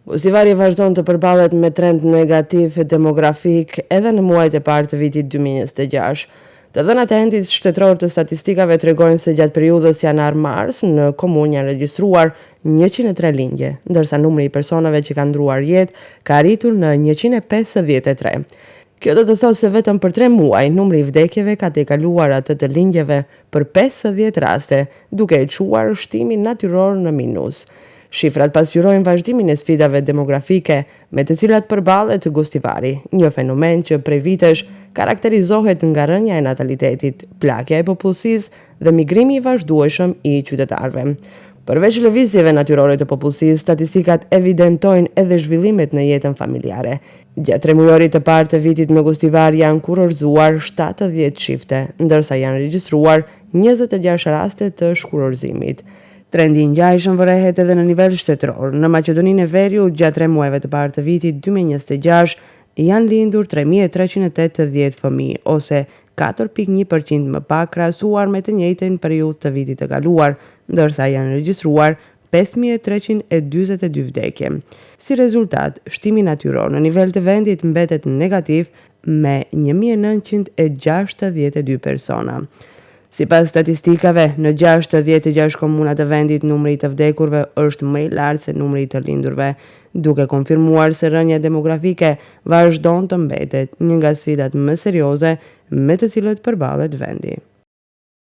Gostivari vazhdon të përballet me trend negativ demografik edhe në muajt e parë të vitit 2026. Të dhënat e endit shtetëror të statistikave tregojnë se gjatë periudhës janar-mars në komunë janë regjistruar 103 lindje, ndërsa numri i personave që kanë ndruar jetë ka arritur në 153. Kjo do të thotë se vetëm për 3 muaj numri i vdekjeve ka tejkaluar atë të lindjeve për 50 raste, duke e çuar shtimin natyror në minus. Shifrat pasqyrojnë vazhdimin e sfidave demografike me të cilat përballet Gostivari, një fenomen që prej vitesh karakterizohet nga rënja e natalitetit, plakja e popullsisë dhe migrimi i vazhdueshëm i qytetarëve. Përveç lëvizjeve natyrore të popullsisë, statistikat evidentojnë edhe zhvillimet në jetën familjare. Gjatë 3 mujorit të parë të vitit në Gostivar janë kurorzuar 70 çifte, ndërsa janë regjistruar 26 raste të shkurorzimit. Trendi i ngjajshëm vërehet edhe në nivel shtetëror. Në Maqedoninë e Veriut, gjatë 3 muajve të parë të vitit 2026, janë lindur 3380 fëmijë, ose 4.1% më pak krahasuar me të njëjtën periudhë të vitit të kaluar, ndërsa janë regjistruar 5342 vdekje. Si rezultat, shtimi natyror në nivel të vendit mbetet negativ me 1962 persona. Sipas statistikave, në 66 komuna të vendit numri i të vdekurve është më i lartë se numri i të lindurve, duke konfirmuar se rënja demografike vazhdon të mbetet një nga sfidat më serioze me të cilët përballet vendi.